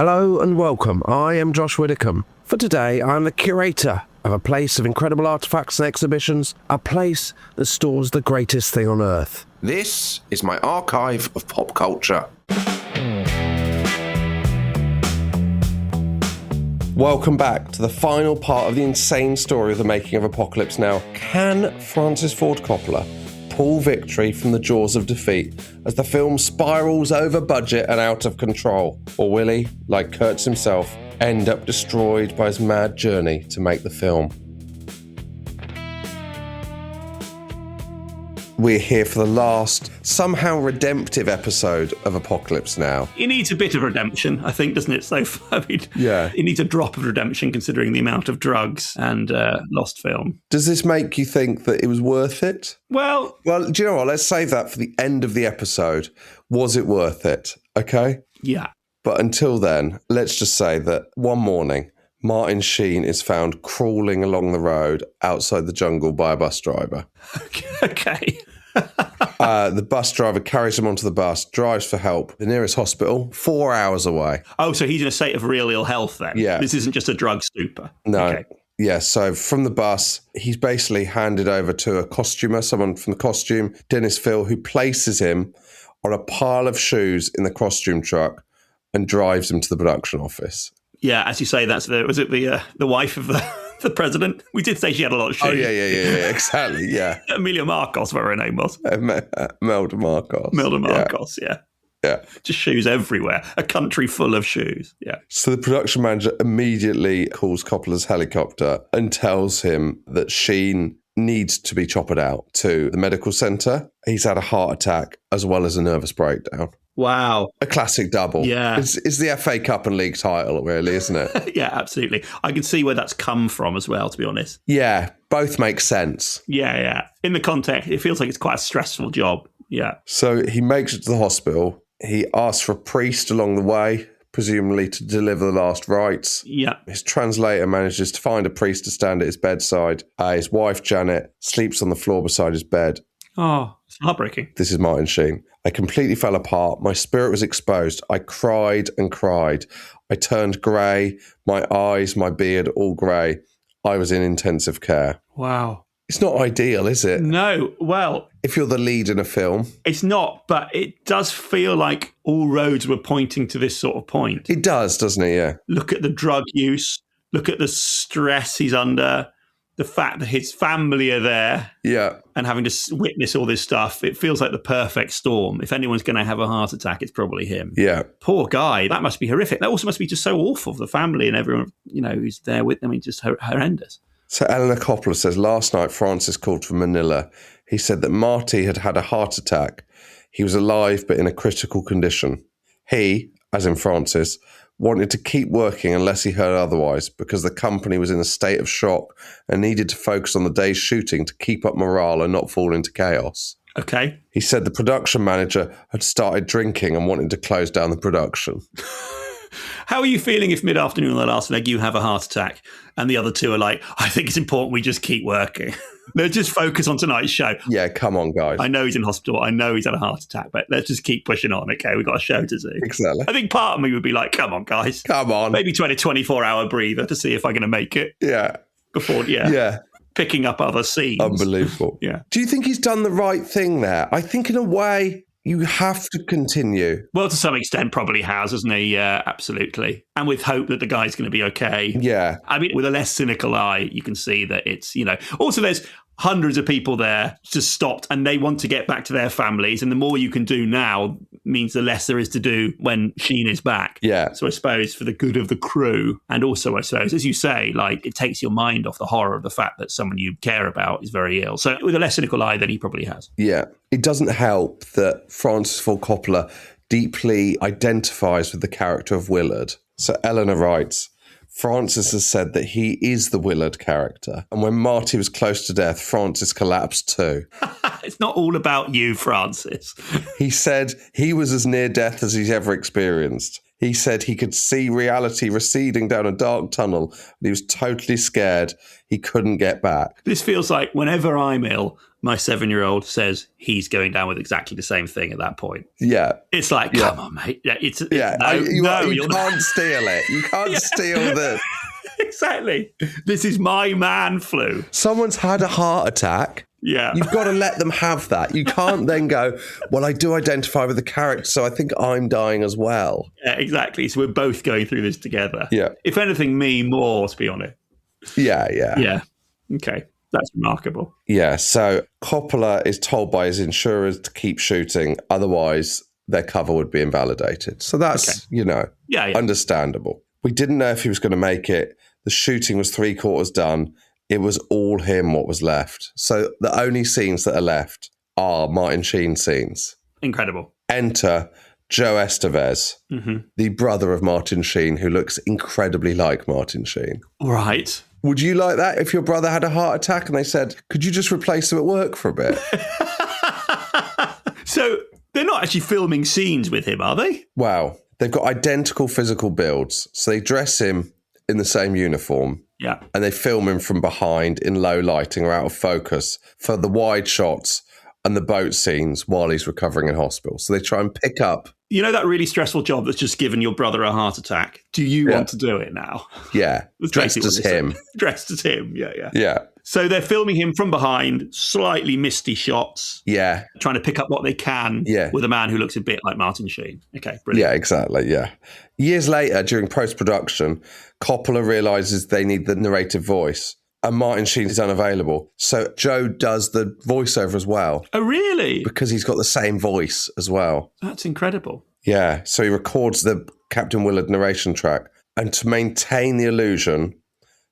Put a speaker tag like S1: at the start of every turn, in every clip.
S1: Hello and welcome. I am Josh Widdicombe. For today, I'm the curator of a place of incredible artefacts and exhibitions, a place that stores the greatest thing on earth.
S2: This is my archive of pop culture.
S1: Welcome back to the final part of the insane story of the making of Apocalypse Now. Can Francis Ford Coppola pull victory from the jaws of defeat as the film spirals over budget and out of control? Or will he, like Kurtz himself, end up destroyed by his mad journey to make the film? We're here for the last, somehow redemptive episode of Apocalypse Now.
S3: It needs a bit of redemption, I think, doesn't it? So, I mean, it needs a drop of redemption considering the amount of drugs and lost film.
S1: Does this make you think that it was worth it?
S3: Well,
S1: do you know what? Let's save that for the end of the episode. Was it worth it? Okay?
S3: Yeah.
S1: But until then, let's just say that one morning, Martin Sheen is found crawling along the road outside the jungle by a bus driver.
S3: Okay.
S1: The bus driver carries him onto the bus, drives for help. The nearest hospital, 4 hours away.
S3: Oh, so he's in a state of real ill health then?
S1: Yeah.
S3: This isn't just a drug stupor?
S1: No.
S3: Okay.
S1: Yeah, so from the bus, he's basically handed over to a costumer, someone from the costume, Dennis Phil, who places him on a pile of shoes in the costume truck and drives him to the production office.
S3: Yeah, as you say, was it the wife of the president? We did say she had a lot of shoes.
S1: Oh, yeah, exactly, yeah.
S3: Amelia Marcos, whatever her name was.
S1: Melda Marcos.
S3: Melda Marcos, yeah.
S1: Yeah.
S3: Just shoes everywhere. A country full of shoes, yeah.
S1: So the production manager immediately calls Coppola's helicopter and tells him that Sheen needs to be choppered out to the medical centre. He's had a heart attack as well as a nervous breakdown.
S3: Wow.
S1: A classic double.
S3: Yeah.
S1: It's the FA Cup and league title, really, isn't it?
S3: Yeah, absolutely. I can see where that's come from as well, to be honest.
S1: Yeah, both make sense.
S3: Yeah. In the context, it feels like it's quite a stressful job. Yeah.
S1: So he makes it to the hospital. He asks for a priest along the way, presumably to deliver the last rites.
S3: Yeah.
S1: His translator manages to find a priest to stand at his bedside. His wife, Janet, sleeps on the floor beside his bed.
S3: Oh, it's heartbreaking.
S1: This is Martin Sheen. I completely fell apart. My spirit was exposed. I cried and cried. I turned grey. My eyes, my beard, all grey. I was in intensive care.
S3: Wow.
S1: It's not ideal, is it?
S3: No. Well,
S1: if you're the lead in a film.
S3: It's not, but it does feel like all roads were pointing to this sort of point.
S1: It does, doesn't it? Yeah.
S3: Look at the drug use. Look at the stress he's under. The fact that his family are there, and having to witness all this stuff, it feels like the perfect storm. If anyone's going to have a heart attack, it's probably him.
S1: Yeah.
S3: Poor guy. That must be horrific. That also must be just so awful for the family and everyone, who's there with them. I mean, just horrendous.
S1: So Eleanor Coppola says, last night Francis called from Manila. He said that Marty had had a heart attack. He was alive, but in a critical condition. He, as in Francis, wanted to keep working unless he heard otherwise because the company was in a state of shock and needed to focus on the day's shooting to keep up morale and not fall into chaos.
S3: Okay.
S1: He said the production manager had started drinking and wanted to close down the production.
S3: How are you feeling if mid-afternoon on the last leg you have a heart attack and the other two are like, I think it's important we just keep working. Let's just focus on tonight's show.
S1: Yeah, come on, guys.
S3: I know he's in hospital. I know he's had a heart attack, but let's just keep pushing on, okay? We've got a show to do.
S1: Exactly.
S3: I think part of me would be like, come on, guys.
S1: Come on.
S3: Maybe 24-hour breather to see if I'm going to make it.
S1: Yeah.
S3: Before, picking up other scenes.
S1: Unbelievable.
S3: Yeah.
S1: Do you think he's done the right thing there? I think in a way you have to continue.
S3: Well, to some extent, probably has, hasn't he? Yeah, absolutely. And with hope that the guy's going to be okay.
S1: Yeah.
S3: I mean, with a less cynical eye, you can see that it's, also there's hundreds of people there just stopped and they want to get back to their families. And the more you can do now means the less there is to do when Sheen is back.
S1: Yeah.
S3: So I suppose for the good of the crew, and also I suppose, as you say, like it takes your mind off the horror of the fact that someone you care about is very ill. So with a less cynical eye than he probably has.
S1: Yeah. It doesn't help that Francis Ford Coppola deeply identifies with the character of Willard. So Eleanor writes, Francis has said that he is the Willard character. And when Marty was close to death, Francis collapsed too.
S3: It's not all about you, Francis.
S1: He said he was as near death as he's ever experienced. He said he could see reality receding down a dark tunnel, and he was totally scared he couldn't get back.
S3: This feels like whenever I'm ill, my 7-year-old says he's going down with exactly the same thing at that point.
S1: Yeah.
S3: It's like, come on, mate. Yeah, you
S1: can't steal it. You can't steal the...
S3: Exactly. This is my man flu.
S1: Someone's had a heart attack.
S3: Yeah.
S1: You've got to let them have that. You can't then go, well, I do identify with the character, so I think I'm dying as well.
S3: Yeah, exactly. So we're both going through this together.
S1: Yeah.
S3: If anything, me more, to be honest.
S1: Yeah.
S3: Yeah. Okay. That's remarkable.
S1: Yeah. So Coppola is told by his insurers to keep shooting, otherwise their cover would be invalidated. So that's, understandable. We didn't know if he was going to make it. The shooting was 3/4 done. It was all him what was left. So the only scenes that are left are Martin Sheen scenes.
S3: Incredible.
S1: Enter Joe Estevez, the brother of Martin Sheen, who looks incredibly like Martin Sheen.
S3: Right.
S1: Would you like that if your brother had a heart attack and they said, could you just replace him at work for a bit?
S3: So they're not actually filming scenes with him, are they?
S1: Wow. They've got identical physical builds. So they dress him in the same uniform.
S3: Yeah.
S1: And they film him from behind in low lighting or out of focus for the wide shots and the boat scenes while he's recovering in hospital. So they try and pick up.
S3: You know that really stressful job that's just given your brother a heart attack? Do you want to do it now?
S1: Yeah. Dressed as him.
S3: Dressed as him, yeah.
S1: Yeah.
S3: So they're filming him from behind, slightly misty shots.
S1: Yeah.
S3: Trying to pick up what they can with a man who looks a bit like Martin Sheen. Okay, brilliant.
S1: Yeah, exactly, yeah. Years later, during post-production, Coppola realises they need the narrative voice, and Martin Sheen is unavailable. So Joe does the voiceover as well.
S3: Oh, really?
S1: Because he's got the same voice as well.
S3: That's incredible.
S1: Yeah, so he records the Captain Willard narration track, and to maintain the illusion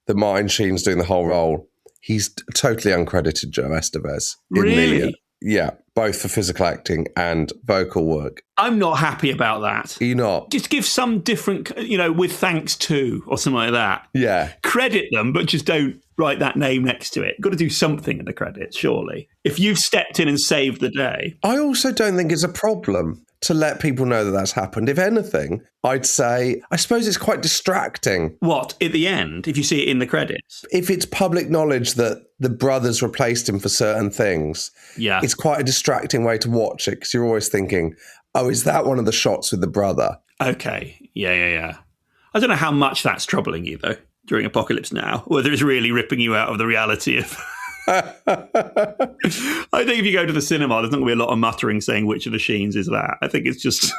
S1: that Martin Sheen's doing the whole role, he's totally uncredited Joe Estevez.
S3: Really?
S1: Yeah, both for physical acting and vocal work.
S3: I'm not happy about that.
S1: Are you not?
S3: Just give some different, with thanks to or something like that.
S1: Yeah.
S3: Credit them, but just don't write that name next to it. You've got to do something in the credits, surely. If you've stepped in and saved the day.
S1: I also don't think it's a problem to let people know that that's happened. If anything, I'd say, I suppose it's quite distracting.
S3: What, at the end, if you see it in the credits?
S1: If it's public knowledge that the brothers replaced him for certain things, it's quite a distracting way to watch it because you're always thinking, oh, is that one of the shots with the brother?
S3: Okay, yeah. I don't know how much that's troubling you, though, during Apocalypse Now, whether it's really ripping you out of the reality of... I think if you go to the cinema, there's not going to be a lot of muttering saying which of the Sheens is that. I think it's just,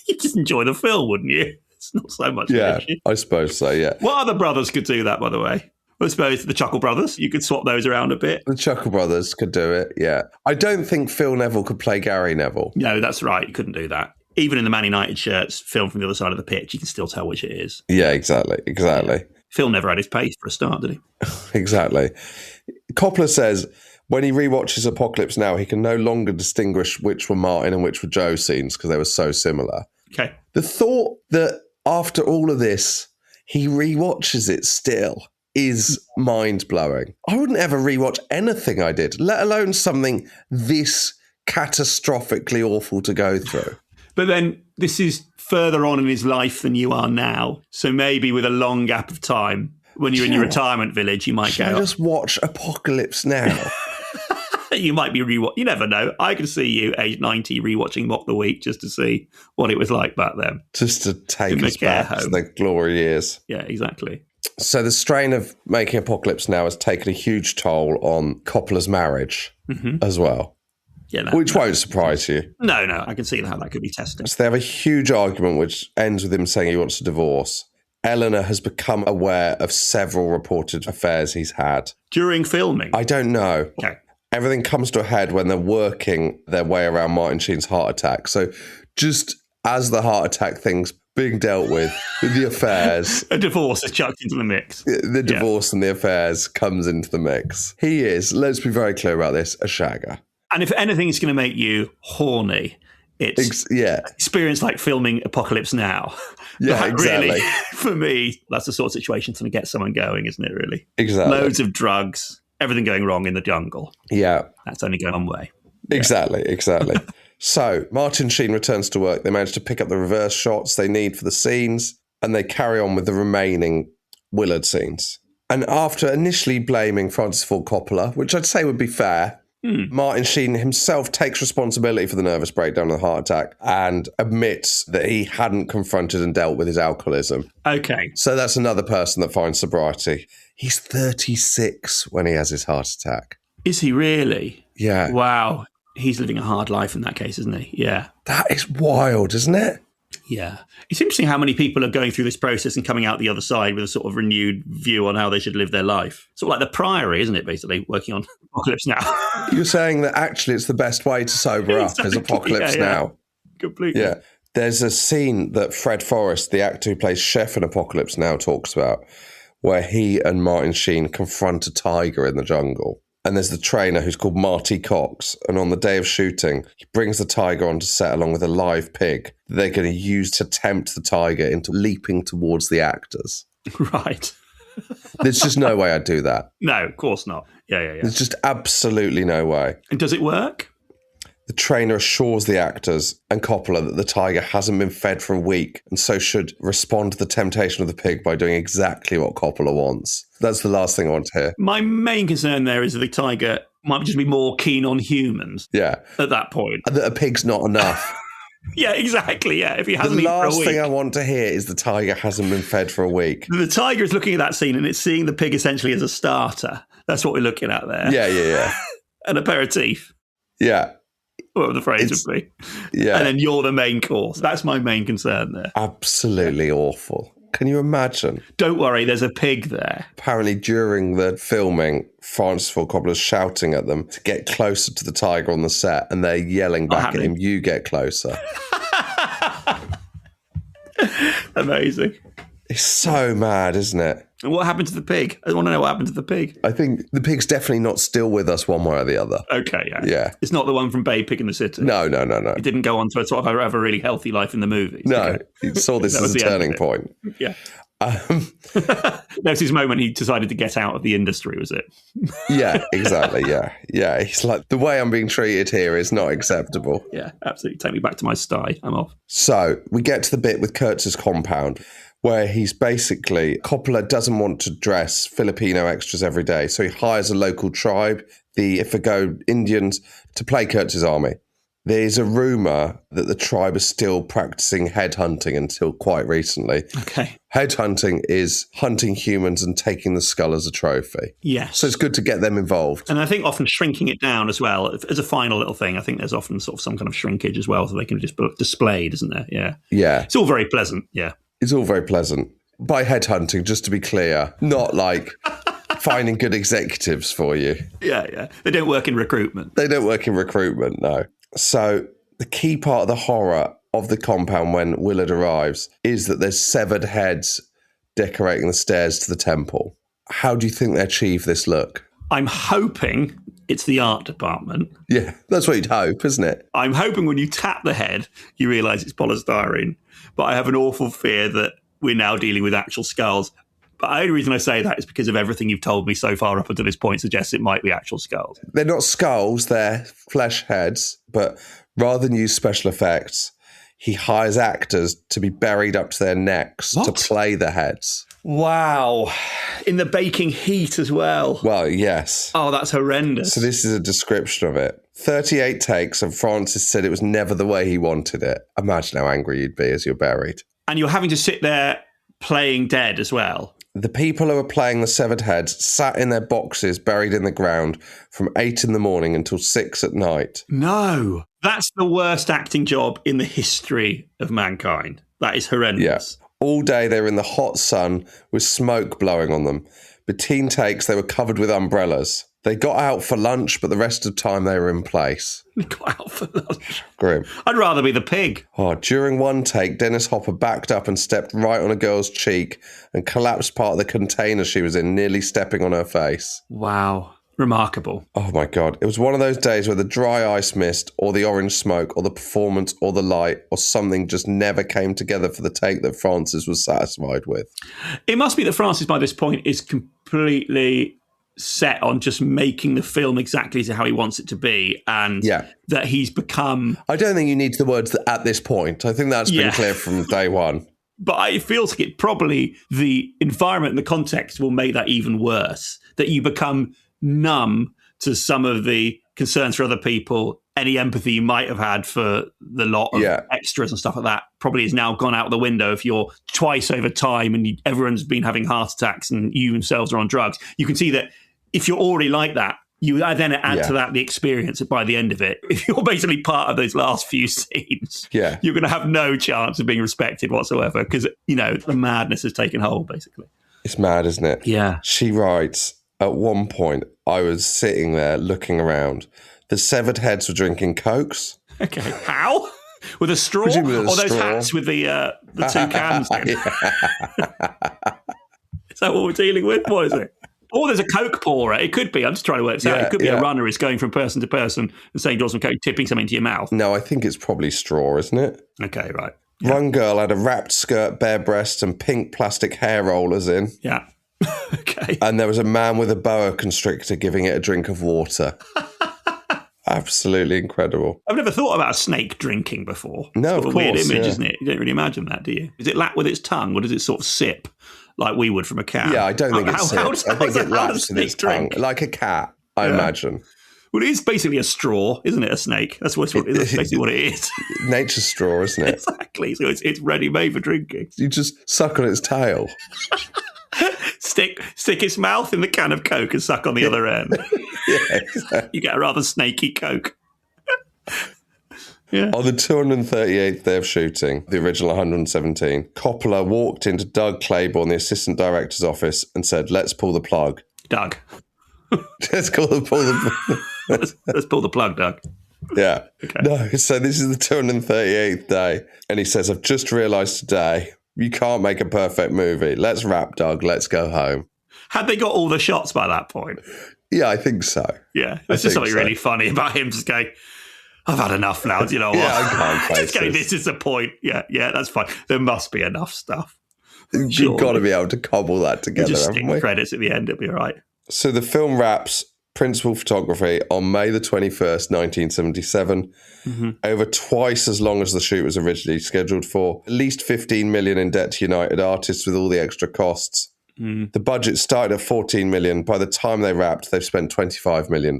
S3: you just enjoy the film, wouldn't you? It's not so much.
S1: Yeah, I suppose so, yeah.
S3: What other brothers could do that, by the way? I suppose the Chuckle Brothers, you could swap those around a bit.
S1: The Chuckle Brothers could do it, yeah. I don't think Phil Neville could play Gary Neville.
S3: No, that's right. You couldn't do that. Even in the Man United shirts filmed from the other side of the pitch, you can still tell which it is.
S1: Yeah, exactly.
S3: Yeah. Phil never had his pace for a start, did he?
S1: Exactly. Coppola says when he rewatches Apocalypse Now, he can no longer distinguish which were Martin and which were Joe scenes because they were so similar.
S3: Okay.
S1: The thought that after all of this, he rewatches it still is mind-blowing. I wouldn't ever rewatch anything I did, let alone something this catastrophically awful to go through.
S3: But then this is further on in his life than you are now. So maybe with a long gap of time, when you're in your retirement village, you might
S1: go, just watch Apocalypse Now.
S3: You might be you never know. I can see you, age 90, rewatching Mock the Week just to see what it was like back then.
S1: Just to take us back to the glory years.
S3: Yeah, exactly.
S1: So the strain of making Apocalypse Now has taken a huge toll on Coppola's marriage as well.
S3: Yeah,
S1: which won't surprise you.
S3: No, I can see how that could be testing.
S1: So they have a huge argument which ends with him saying he wants a divorce. Eleanor has become aware of several reported affairs he's had.
S3: During filming?
S1: I don't know.
S3: Okay.
S1: Everything comes to a head when they're working their way around Martin Sheen's heart attack. So just as the heart attack thing's being dealt with the affairs.
S3: A divorce is chucked into the mix.
S1: The divorce and the affairs comes into the mix. He is, let's be very clear about this, a shagger.
S3: And if anything is going to make you horny, it's experience like filming Apocalypse Now.
S1: Yeah, exactly.
S3: Really, for me, that's the sort of situation to get someone going, isn't it, really?
S1: Exactly.
S3: Loads of drugs, everything going wrong in the jungle.
S1: Yeah.
S3: That's only going one way.
S1: Exactly. So Martin Sheen returns to work. They manage to pick up the reverse shots they need for the scenes, and they carry on with the remaining Willard scenes. And after initially blaming Francis Ford Coppola, which I'd say would be fair, Martin Sheen himself takes responsibility for the nervous breakdown and the heart attack and admits that he hadn't confronted and dealt with his alcoholism.
S3: Okay.
S1: So that's another person that finds sobriety. He's 36 when he has his heart attack.
S3: Is he really?
S1: Yeah.
S3: Wow. He's living a hard life in that case, isn't he? Yeah.
S1: That is wild, isn't it?
S3: Yeah. It's interesting how many people are going through this process and coming out the other side with a sort of renewed view on how they should live their life. Sort of like the Priory, isn't it, basically, working on Apocalypse Now.
S1: You're saying that actually it's the best way to sober up is Apocalypse Now.
S3: Completely.
S1: Yeah. There's a scene that Fred Forrest, the actor who plays Chef in Apocalypse Now, talks about, where he and Martin Sheen confront a tiger in the jungle. And there's the trainer who's called Marty Cox. And on the day of shooting, he brings the tiger onto set along with a live pig that they're going to use to tempt the tiger into leaping towards the actors.
S3: Right.
S1: There's just no way I'd do that.
S3: No, of course not. Yeah.
S1: There's just absolutely no way.
S3: And does it work?
S1: The trainer assures the actors and Coppola that the tiger hasn't been fed for a week and so should respond to the temptation of the pig by doing exactly what Coppola wants. That's the last thing I want to hear.
S3: My main concern there is that the tiger might just be more keen on humans.
S1: Yeah.
S3: At that point.
S1: And that a pig's not enough.
S3: Yeah, exactly. Yeah, if he hasn't
S1: eaten for a week. The last thing I want to hear is the tiger hasn't been fed for a week.
S3: The tiger is looking at that scene and it's seeing the pig essentially as a starter. That's what we're looking at there.
S1: Yeah.
S3: An aperitif.
S1: Yeah.
S3: Whatever the phrase would be.
S1: Yeah.
S3: And then you're the main course. That's my main concern there.
S1: Absolutely awful. Can you imagine?
S3: Don't worry, there's a pig there.
S1: Apparently during the filming, Francis Ford Coppola's shouting at them to get closer to the tiger on the set, and they're yelling back at him, "You get closer."
S3: Amazing.
S1: It's so mad, isn't it?
S3: And what happened to the pig? I want to know what happened to the pig.
S1: I think the pig's definitely not still with us one way or the other.
S3: Okay,
S1: Yeah.
S3: It's not the one from Bay Pig in the City.
S1: No.
S3: It didn't go on to sort of have a really healthy life in the movies.
S1: No, he saw this as a turning point.
S3: Yeah. That was his moment he decided to get out of the industry, was it?
S1: Yeah, exactly. Yeah. He's like, the way I'm being treated here is not acceptable.
S3: Yeah, absolutely. Take me back to my sty. I'm off.
S1: So we get to the bit with Kurtz's compound where he's basically, Coppola doesn't want to dress Filipino extras every day. So he hires a local tribe, the Ifugao Indians, to play Kurtz's army. There's a rumour that the tribe is still practicing headhunting until quite recently.
S3: Okay.
S1: Headhunting is hunting humans and taking the skull as a trophy.
S3: Yes.
S1: So it's good to get them involved.
S3: And I think often shrinking it down as well, as a final little thing, I think there's often sort of some kind of shrinkage as well, so they can just be displayed, isn't there? Yeah.
S1: Yeah.
S3: It's all very pleasant, yeah.
S1: It's all very pleasant. By headhunting, just to be clear, not like finding good executives for you.
S3: Yeah. They don't work in recruitment.
S1: No. So the key part of the horror of the compound when Willard arrives is that there's severed heads decorating the stairs to the temple. How do you think they achieve this look?
S3: I'm hoping it's the art department.
S1: Yeah, that's what you'd hope, isn't it?
S3: I'm hoping when you tap the head, you realise it's polystyrene. But I have an awful fear that we're now dealing with actual skulls. But the only reason I say that is because of everything you've told me so far up until this point suggests it might be actual skulls.
S1: They're not skulls, they're flesh heads. But rather than use special effects, he hires actors to be buried up to their necks to play the heads.
S3: Wow. In the baking heat as well.
S1: Well, yes.
S3: Oh, that's horrendous.
S1: So this is a description of it. 38 takes, and Francis said it was never the way he wanted it. Imagine how angry you'd be as you're buried.
S3: And you're having to sit there playing dead as well.
S1: The people who are playing the severed heads sat in their boxes buried in the ground from 8 in the morning until 6 at night.
S3: No. That's the worst acting job in the history of mankind. That is horrendous.
S1: Yeah. All day they were in the hot sun with smoke blowing on them. Between takes, they were covered with umbrellas. They got out for lunch, but the rest of the time they were in place.
S3: They got out for lunch?
S1: Grim.
S3: I'd rather be the pig.
S1: Oh, during one take, Dennis Hopper backed up and stepped right on a girl's cheek and collapsed part of the container she was in, nearly stepping on her face.
S3: Wow. Remarkable.
S1: Oh my God. It was one of those days where the dry ice mist or the orange smoke or the performance or the light or something just never came together for the take that Francis was satisfied with.
S3: It must be that Francis, by this point, is completely set on just making the film exactly to how he wants it to be, and that he's become...
S1: I don't think you need the words at this point. I think that's been clear from day one.
S3: But it feels like it probably, the environment and the context will make that even worse, that you become numb to some of the concerns for other people. Any empathy you might have had for the lot of extras and stuff like that probably has now gone out the window if you're twice over time and everyone's been having heart attacks and you themselves are on drugs. You can see that if you're already like that, you then add to that the experience by the end of it. If you're basically part of those last few scenes, you're going to have no chance of being respected whatsoever because, the madness has taken hold, basically.
S1: It's mad, isn't it?
S3: Yeah.
S1: She writes, at one point, I was sitting there looking around. The severed heads were drinking Cokes.
S3: Okay. How? With a straw? Or those hats with the two cans in? Is that what we're dealing with? What is it? Or there's a Coke pourer. It could be. I'm just trying to work this out. It could be a runner who's going from person to person and saying, "Do you want some Coke?" Tipping something into your mouth.
S1: No, I think it's probably straw, isn't it?
S3: Okay, right.
S1: Yeah. One girl had a wrapped skirt, bare breasts, and pink plastic hair rollers in.
S3: Yeah. Okay.
S1: And there was a man with a boa constrictor giving it a drink of water. Absolutely incredible.
S3: I've never thought about a snake drinking before.
S1: No,
S3: it's
S1: of course.
S3: A weird image, isn't it? You don't really imagine that, do you? Is it lap with its tongue, or does it sort of sip like we would from a cat?
S1: Yeah, I don't think it sips. I think it laps with its tongue, like a cat, I imagine.
S3: Well, it is basically a straw, isn't it, a snake? That's basically what it is.
S1: Nature's straw, isn't it?
S3: Exactly. So it's ready-made for drinking.
S1: You just suck on its tail.
S3: Stick its mouth in the can of Coke and suck on the other end.
S1: Yeah, exactly.
S3: You get a rather snaky Coke. Yeah.
S1: On the 238th day of shooting, the original 117, Coppola walked into Doug Claiborne, the assistant director's office, and said, "Let's pull the plug."
S3: Doug.
S1: Let's pull the
S3: let's pull the plug, Doug.
S1: Yeah.
S3: Okay.
S1: No, so this is the 238th day. And he says, "I've just realised today, you can't make a perfect movie. Let's wrap, Doug. Let's go home."
S3: Had they got all the shots by that point?
S1: Yeah, I think so.
S3: Yeah. There's just something really funny about him just going, "I've had enough now. Do you know what?"
S1: Yeah, I can't face
S3: just going, "This is the point." Yeah, that's fine. There must be enough stuff.
S1: You've got to be able to cobble that together,
S3: just
S1: haven't
S3: stick
S1: we?
S3: the credits at the end. It'll be all right.
S1: So the film wraps principal photography on May the 21st, 1977, over twice as long as the shoot was originally scheduled for. At least $15 million in debt to United Artists with all the extra costs. The budget started at $14 million. By the time they wrapped, they've spent $25 million.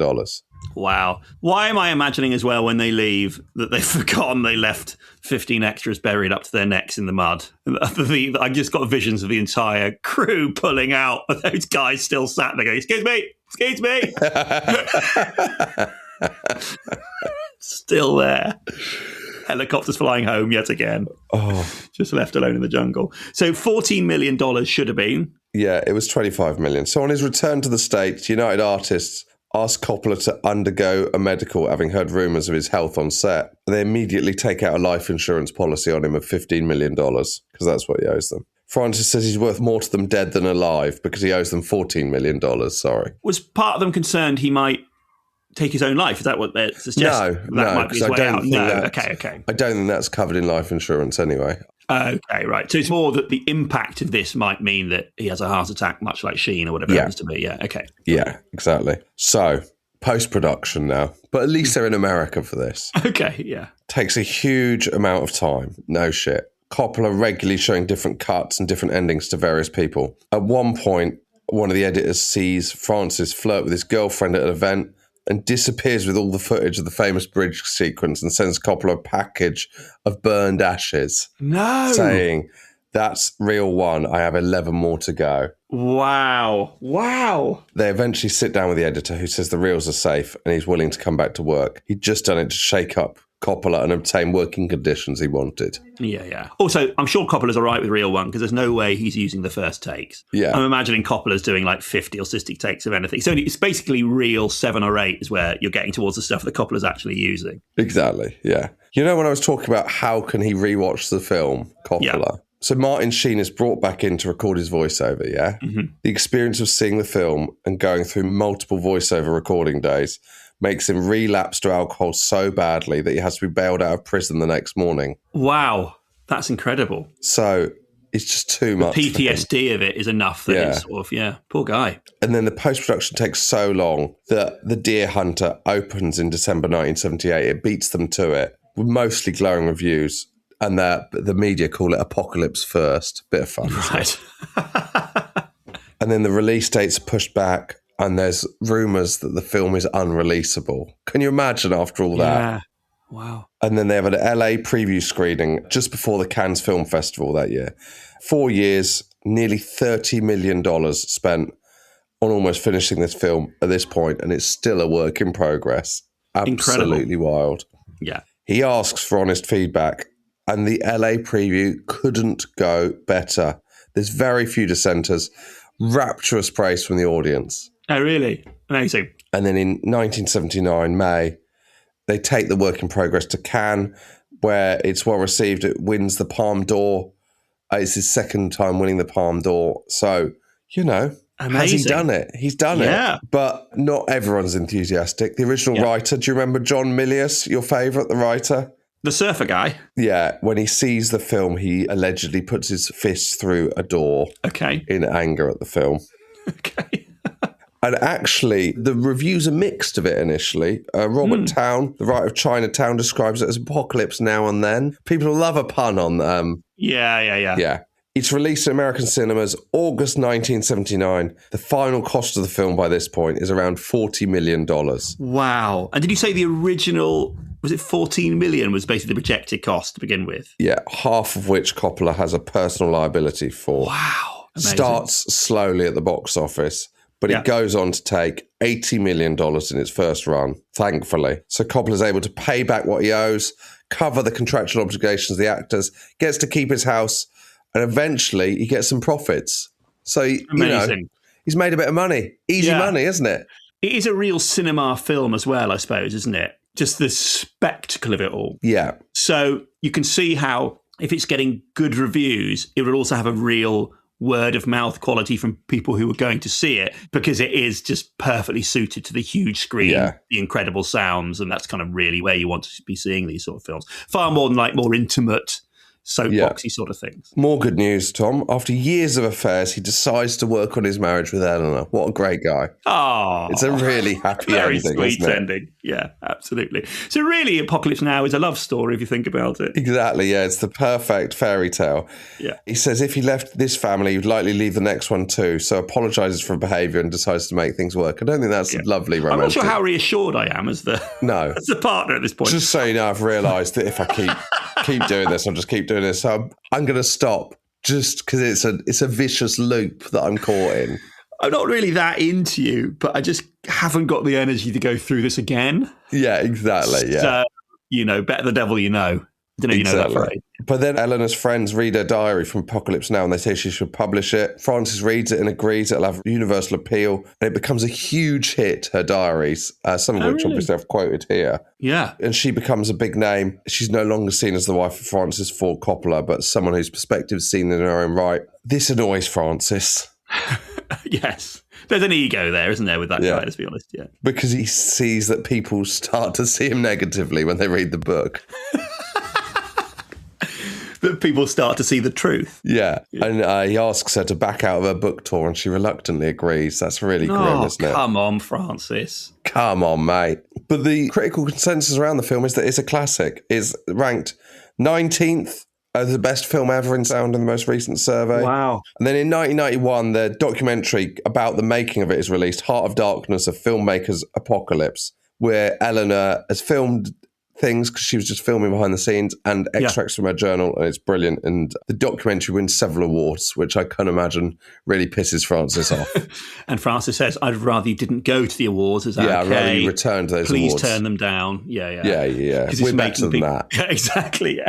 S3: Wow. Why am I imagining as well when they leave that they've forgotten they left 15 extras buried up to their necks in the mud? I just got visions of the entire crew pulling out, and those guys still sat there going, "Excuse me, excuse me." Still there. Helicopters flying home yet again.
S1: Oh,
S3: just left alone in the jungle. So $14 million should have been.
S1: Yeah, it was $25 million. So on his return to the States, United Artists asked Coppola to undergo a medical, having heard rumours of his health on set. They immediately take out a life insurance policy on him of $15 million, because that's what he owes them. Francis says he's worth more to them dead than alive because he owes them $14 million, sorry.
S3: Was part of them concerned he might take his own life? Is that what they're suggesting?
S1: No, because I don't think
S3: Okay.
S1: I don't think that's covered in life insurance anyway.
S3: Okay, right. So it's more that the impact of this might mean that he has a heart attack, much like Sheen or whatever it happens to be. Yeah, okay.
S1: Yeah, exactly. So, post-production now. But at least they're in America for this.
S3: Okay, yeah.
S1: Takes a huge amount of time. No shit. Coppola regularly showing different cuts and different endings to various people. At one point, one of the editors sees Francis flirt with his girlfriend at an event and disappears with all the footage of the famous bridge sequence and sends Coppola a package of burned ashes.
S3: No!
S1: Saying, "That's reel one. I have 11 more to go."
S3: Wow.
S1: They eventually sit down with the editor, who says the reels are safe and he's willing to come back to work. He'd just done it to shake up Coppola and obtain working conditions he wanted.
S3: Yeah. Also, I'm sure Coppola's all right with reel one because there's no way he's using the first takes.
S1: Yeah.
S3: I'm imagining Coppola's doing like 50 or 60 takes of anything. So it's basically reel 7 or 8 is where you're getting towards the stuff that Coppola's actually using.
S1: Exactly, yeah. You know when I was talking about how can he rewatch the film, Coppola?
S3: Yeah.
S1: So Martin Sheen is brought back in to record his voiceover, yeah? Mm-hmm. The experience of seeing the film and going through multiple voiceover recording days makes him relapse to alcohol so badly that he has to be bailed out of prison the next morning.
S3: Wow, that's incredible.
S1: So It's just too much.
S3: The PTSD of it is enough that it's sort of, poor guy.
S1: And then the post-production takes so long that The Deer Hunter opens in December 1978. It beats them to it with mostly glowing reviews. And the media call it Apocalypse First. Bit of fun.
S3: Right.
S1: And then the release dates are pushed back, and there's rumours that the film is unreleasable. Can you imagine after all that?
S3: Yeah. Wow.
S1: And then they have an LA preview screening just before the Cannes Film Festival that year. 4 years, nearly $30 million spent on almost finishing this film at this point, and it's still a work in progress. Absolutely wild.
S3: Yeah.
S1: He asks for honest feedback, and the LA preview couldn't go better. There's very few dissenters. Rapturous praise from the audience.
S3: Oh, really? Amazing.
S1: And then in 1979, May, they take the work in progress to Cannes, where it's well received. It wins the Palme d'Or. It's his second time winning the Palme d'Or. So,
S3: Amazing.
S1: has he done it? He's done it. But not everyone's enthusiastic. The original writer, do you remember John Milius, your favourite, the writer?
S3: The surfer guy?
S1: Yeah. When he sees the film, he allegedly puts his fist through a door in anger at the film.
S3: Okay.
S1: And actually, the reviews are mixed of it initially. Robert Town, the writer of Chinatown, describes it as Apocalypse Now and Then. People love a pun on them.
S3: Yeah.
S1: It's released in American cinemas August 1979. The final cost of the film by this point is around $40 million.
S3: Wow. And did you say the original, was it 14 million was basically the projected cost to begin with?
S1: Yeah, half of which Coppola has a personal liability for.
S3: Wow. Amazing.
S1: Starts slowly at the box office, but it goes on to take $80 million in its first run, thankfully. So Coppola's able to pay back what he owes, cover the contractual obligations of the actors, gets to keep his house, and eventually he gets some profits. So, he's made a bit of money. Easy money, isn't it?
S3: It is a real cinema film as well, I suppose, isn't it? Just the spectacle of it all.
S1: Yeah.
S3: So you can see how if it's getting good reviews, it would also have a real word of mouth quality from people who are going to see it, because it is just perfectly suited to the huge screen, the incredible sounds, and that's kind of really where you want to be seeing these sort of films. Far more than more intimate, soapboxy sort of things.
S1: More good news, Tom. After years of affairs, he decides to work on his marriage with Eleanor. What a great guy.
S3: Oh,
S1: it's a really happy
S3: very
S1: ending,
S3: sweet
S1: isn't it?
S3: ending. Yeah, absolutely. So really, Apocalypse Now is a love story if you think about it.
S1: Exactly, yeah. It's the perfect fairy tale.
S3: Yeah.
S1: He says if he left this family, he'd likely leave the next one too, so apologises for behaviour and decides to make things work. I don't think that's lovely romantic.
S3: I'm not sure how reassured I am as the partner at this point.
S1: Just so you know, I've realised that if I keep doing this, I'll just keep doing this. So I'm going to stop just because it's a vicious loop that I'm caught in.
S3: I'm not really that into you, but I just haven't got the energy to go through this again.
S1: Yeah, exactly. Yeah.
S3: So, better the devil you know. I don't know if you know that phrase.
S1: But then Eleanor's friends read her diary from Apocalypse Now and they say she should publish it. Francis reads it and agrees it'll have universal appeal. And it becomes a huge hit, her diaries, some of which obviously I've quoted here.
S3: Yeah.
S1: And she becomes a big name. She's no longer seen as the wife of Francis Ford Coppola, but someone whose perspective is seen in her own right. This annoys Francis.
S3: Yes. There's an ego there, isn't there, with that guy, let's be honest,
S1: Because he sees that people start to see him negatively when they read the book.
S3: That people start to see the truth.
S1: Yeah. And he asks her to back out of her book tour and she reluctantly agrees. That's really grim, isn't it?
S3: Come on, Francis.
S1: Come on, mate. But the critical consensus around the film is that it's a classic. It's ranked 19th as the best film ever in sound in the most recent survey.
S3: Wow.
S1: And then in 1991, the documentary about the making of it is released, Heart of Darkness, A Filmmaker's Apocalypse, where Eleanor has filmed things because she was just filming behind the scenes and extracts from her journal, and it's brilliant. And the documentary wins several awards, which I can imagine really pisses Francis off.
S3: And Francis says, I'd rather you didn't go to the awards. I'd
S1: rather you returned those
S3: Please
S1: awards.
S3: Please turn them down. Yeah.
S1: We're better than that.
S3: Yeah, exactly,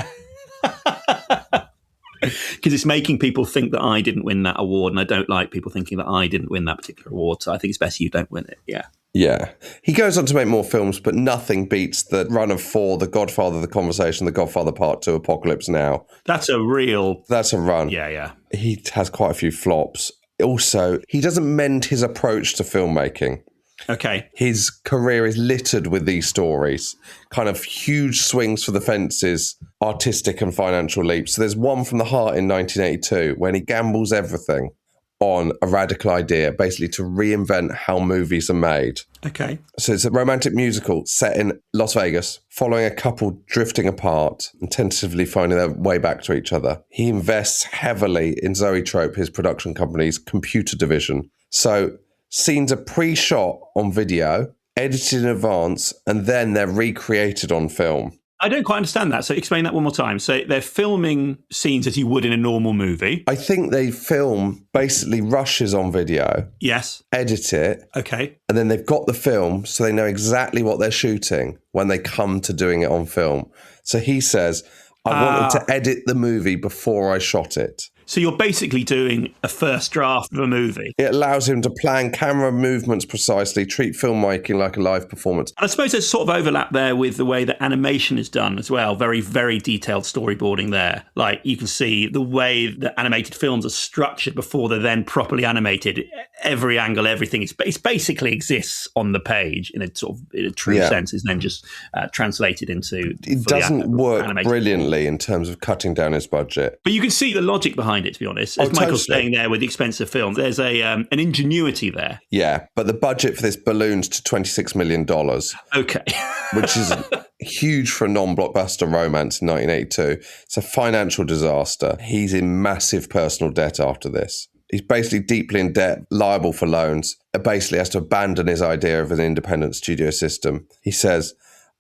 S3: Because it's making people think that I didn't win that award, and I don't like people thinking that I didn't win that particular award, so I think it's best you don't win it,
S1: Yeah. He goes on to make more films, but nothing beats the run of 4, The Godfather, The Conversation, The Godfather Part 2, Apocalypse Now.
S3: That's a
S1: run.
S3: Yeah.
S1: He has quite a few flops. Also, he doesn't mend his approach to filmmaking.
S3: Okay.
S1: His career is littered with these stories, kind of huge swings for the fences, artistic and financial leaps. So there's one from the heart in 1982 when he gambles everything on a radical idea, basically to reinvent how movies are made.
S3: Okay.
S1: So it's a romantic musical set in Las Vegas, following a couple drifting apart and tentatively finding their way back to each other. He invests heavily in Zoetrope, his production company's computer division. So scenes are pre-shot on video, edited in advance, and then they're recreated on film.
S3: I don't quite understand that. So explain that one more time. So they're filming scenes as you would in a normal movie.
S1: I think they film basically rushes on video.
S3: Yes.
S1: Edit it.
S3: Okay.
S1: And then they've got the film, so they know exactly what they're shooting when they come to doing it on film. So he says, I wanted to edit the movie before I shot it.
S3: So you're basically doing a first draft of a movie.
S1: It allows him to plan camera movements precisely, treat filmmaking like a live performance.
S3: And I suppose there's sort of overlap there with the way that animation is done as well. Very, very detailed storyboarding there. Like you can see the way that animated films are structured before they're then properly animated. Every angle, everything it basically exists on the page in a sort of in a true sense, is then just translated into.
S1: It doesn't work brilliantly in terms of cutting down his budget.
S3: But you can see the logic behind it, to be honest. As Michael's saying there with the expensive film, there's an ingenuity there.
S1: Yeah, but the budget for this balloons to $26 million.
S3: Okay.
S1: Which is huge for a non-blockbuster romance in 1982. It's a financial disaster. He's in massive personal debt after this. He's basically deeply in debt, liable for loans, basically has to abandon his idea of an independent studio system. He says,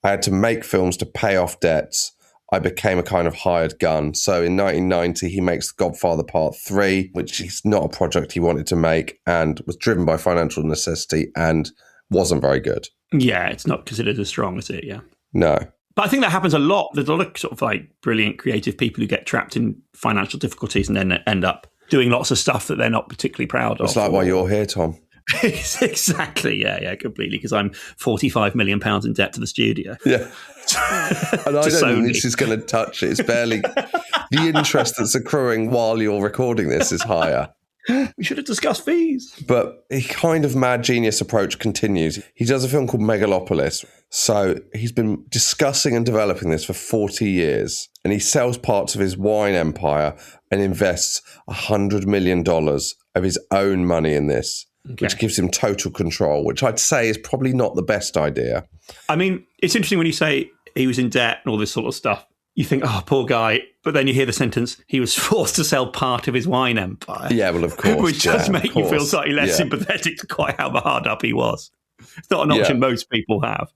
S1: I had to make films to pay off debts. I became a kind of hired gun. So in 1990, he makes The Godfather Part 3, which is not a project he wanted to make and was driven by financial necessity and wasn't very good.
S3: Yeah, it's not considered as strong as it, yeah.
S1: No.
S3: But I think that happens a lot. There's a lot of sort of like brilliant creative people who get trapped in financial difficulties and then end up doing lots of stuff that they're not particularly proud of.
S1: It's like why you're here, Tom.
S3: Exactly, yeah, completely, because I'm £45 million in debt to the studio.
S1: Yeah. And I don't think this is going to touch it. It's barely the interest that's accruing while you're recording this is higher.
S3: We should have discussed fees.
S1: But his kind of mad genius approach continues. He does a film called Megalopolis. So he's been discussing and developing this for 40 years. And he sells parts of his wine empire and invests $100 million of his own money in this, which gives him total control, which I'd say is probably not the best idea.
S3: I mean, it's interesting when you say he was in debt and all this sort of stuff. You think, oh, poor guy. But then you hear the sentence, he was forced to sell part of his wine empire.
S1: Yeah, well, of course.
S3: Which does make you feel slightly less sympathetic to quite how hard up he was. It's not an option most people have.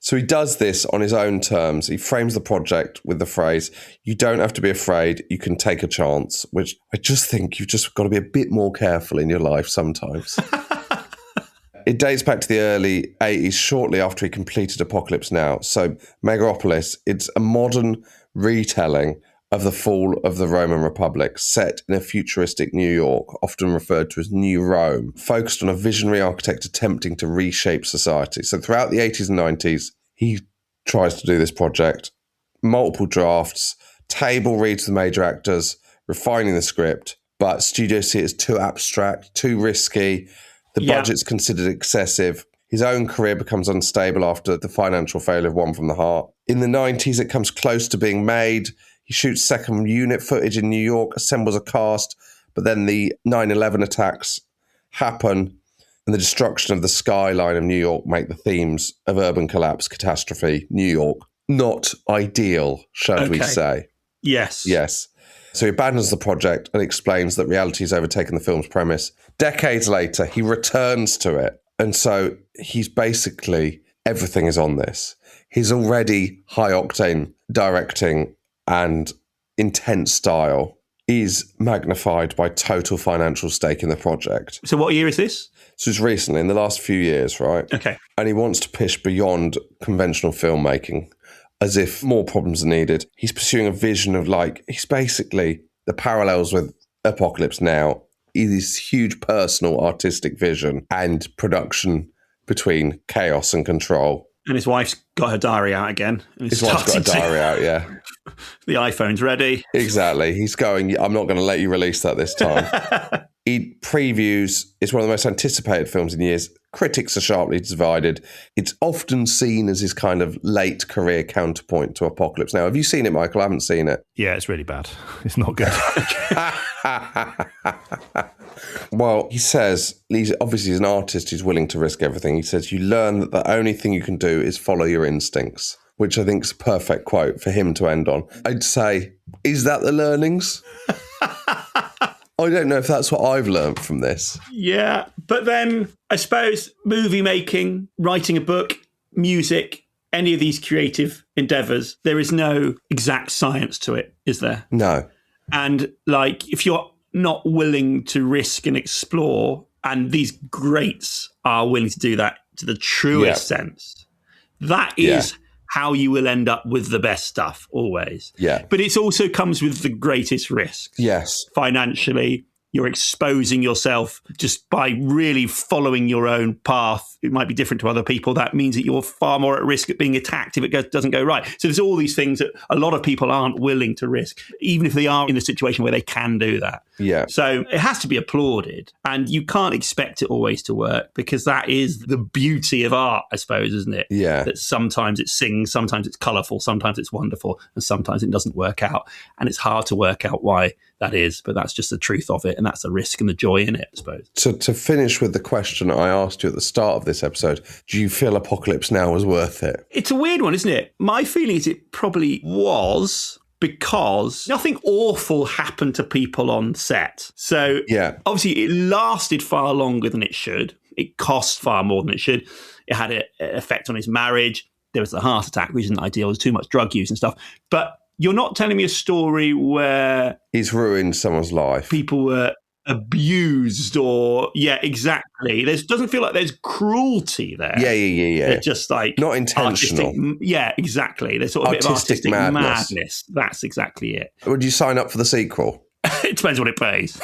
S1: So he does this on his own terms. He frames the project with the phrase, you don't have to be afraid, you can take a chance, which I just think you've just got to be a bit more careful in your life sometimes. It dates back to the early 80s, shortly after he completed Apocalypse Now. So Megalopolis, it's a modern retelling of the fall of the Roman Republic, set in a futuristic New York, often referred to as New Rome, focused on a visionary architect attempting to reshape society. So throughout the 80s and 90s, he tries to do this project, multiple drafts, table reads with major actors, refining the script, but studios see it as too abstract, too risky. The budget's considered excessive. His own career becomes unstable after the financial failure of One from the Heart. In the 90s, it comes close to being made. He shoots second unit footage in New York, assembles a cast, but then the 9/11 attacks happen and the destruction of the skyline of New York make the themes of urban collapse, catastrophe, New York not ideal, shall we say.
S3: Yes.
S1: Yes. So he abandons the project and explains that reality has overtaken the film's premise. Decades later, he returns to it. And so he's basically, everything is on this. His already high-octane directing and intense style is magnified by total financial stake in the project.
S3: So what year is this?
S1: So it's recently, in the last few years, right?
S3: Okay.
S1: And he wants to push beyond conventional filmmaking, as if more problems are needed. He's pursuing a vision of he's basically the parallels with Apocalypse Now, is huge personal artistic vision and production between chaos and control.
S3: And his wife's got her diary out again.
S1: His wife's got a diary out, yeah.
S3: The iPhone's ready.
S1: Exactly. He's going, I'm not going to let you release that this time. He previews, it's one of the most anticipated films in years, Critics are sharply divided. It's often seen as his kind of late career counterpoint to Apocalypse Now. Have you seen it, Michael? I haven't seen it.
S3: Yeah, it's really bad. It's not good.
S1: Well, he says, he's obviously an artist who's willing to risk everything. He says, you learn that the only thing you can do is follow your instincts, which I think is a perfect quote for him to end on. I'd say, is that the learnings? I don't know if that's what I've learned from this.
S3: Yeah, but then I suppose movie making, writing a book, music, any of these creative endeavours, there is no exact science to it, is there?
S1: No.
S3: And like, if you're not willing to risk and explore, and these greats are willing to do that to the truest sense, that is how you will end up with the best stuff always.
S1: Yeah.
S3: But it also comes with the greatest risks.
S1: Yes.
S3: Financially, you're exposing yourself just by really following your own path. It might be different to other people. That means that you're far more at risk of being attacked if it doesn't go right. So there's all these things that a lot of people aren't willing to risk, even if they are in a situation where they can do that.
S1: Yeah.
S3: So it has to be applauded. And you can't expect it always to work, because that is the beauty of art, I suppose, isn't it?
S1: Yeah.
S3: That sometimes it sings, sometimes it's colourful, sometimes it's wonderful, and sometimes it doesn't work out. And it's hard to work out why that is, but that's just the truth of it. And that's the risk and the joy in it, I suppose.
S1: So to finish with the question I asked you at the start of this episode, do you feel Apocalypse Now was worth it?
S3: It's a weird one, isn't it? My feeling is it probably was, because nothing awful happened to people on set. So obviously it lasted far longer than it should. It cost far more than it should. It had an effect on his marriage. There was the heart attack, which isn't ideal. There was too much drug use and stuff. But you're not telling me a story where
S1: he's ruined someone's life.
S3: People were abused or, exactly. There doesn't feel like there's cruelty there.
S1: Yeah.
S3: They're just like...
S1: not intentional.
S3: Exactly. There's sort of a bit of artistic madness. That's exactly it.
S1: Would you sign up for the sequel?
S3: It depends what it pays.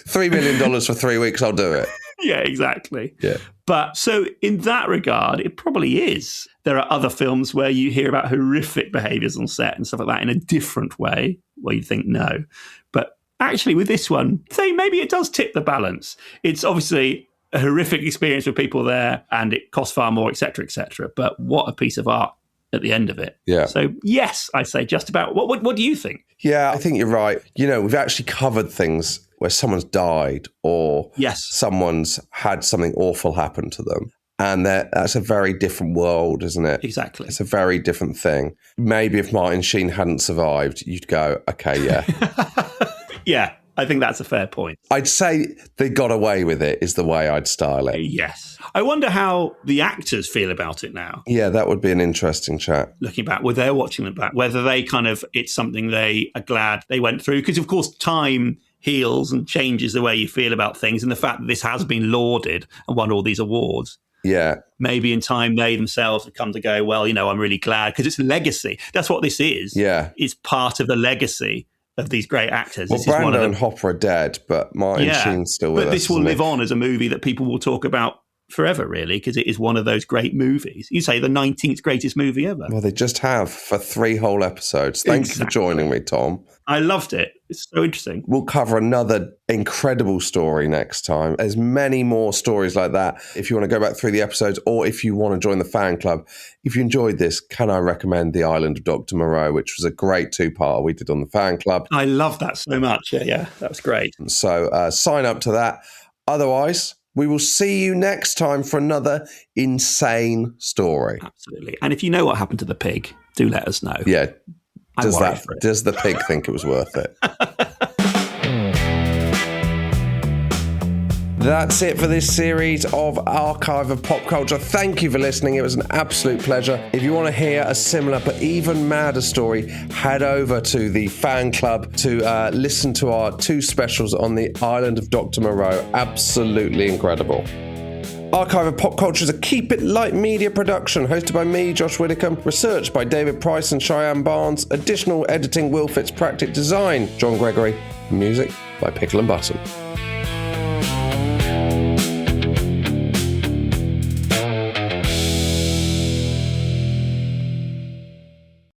S1: $3 million for 3 weeks, I'll do it.
S3: Yeah, exactly.
S1: Yeah.
S3: But so in that regard, it probably is. There are other films where you hear about horrific behaviours on set and stuff like that in a different way, where you think no. But actually with this one, say maybe it does tip the balance. It's obviously a horrific experience for people there, and it costs far more, etc., etc. But what a piece of art at the end of it.
S1: Yeah.
S3: So yes, I say just about. What do you think?
S1: Yeah, I think you're right. You know, we've actually covered things where someone's died or someone's had something awful happen to them. And that's a very different world, isn't it?
S3: Exactly.
S1: It's a very different thing. Maybe if Martin Sheen hadn't survived, you'd go, okay, yeah.
S3: Yeah, I think that's a fair point.
S1: I'd say they got away with it is the way I'd style it.
S3: Yes. I wonder how the actors feel about it now.
S1: Yeah, that would be an interesting chat.
S3: Looking back, where they're watching it back, whether they it's something they are glad they went through. Because, of course, time heals and changes the way you feel about things. And the fact that this has been lauded and won all these awards.
S1: Yeah.
S3: Maybe in time they themselves have come to go, well, I'm really glad, because it's legacy. That's what this is.
S1: Yeah.
S3: It's part of the legacy of these great actors.
S1: Well, Brando and Hopper are dead, but Martin Sheen's still with us.
S3: But this will live on as a movie that people will talk about forever, really, because it is one of those great movies. You say the 19th greatest movie ever.
S1: Well, they just have for 3 whole episodes. Thanks for joining me, Tom.
S3: I loved it. It's so interesting.
S1: We'll cover another incredible story next time. There's many more stories like that. If you want to go back through the episodes, or if you want to join the fan club, if you enjoyed this, can I recommend The Island of Dr. Moreau, which was a great 2-part we did on the fan club.
S3: I love that so much. Yeah, that was great.
S1: So sign up to that. Otherwise, we will see you next time for another insane story.
S3: Absolutely. And if you know what happened to the pig, do let us know.
S1: Yeah. Does the pig think it was worth it? That's it for this series of Archive of Pop Culture. Thank you for listening. It was an absolute pleasure. If you want to hear a similar but even madder story, head over to the fan club to listen to our 2 specials on the Island of Dr. Moreau. Absolutely incredible. Archive of Pop Culture is a Keep It Light media production, hosted by me, Josh Widdicombe, research by David Price and Cheyenne Barnes, additional editing Will Fitzpatrick, design John Gregory, music by Pickle and Button.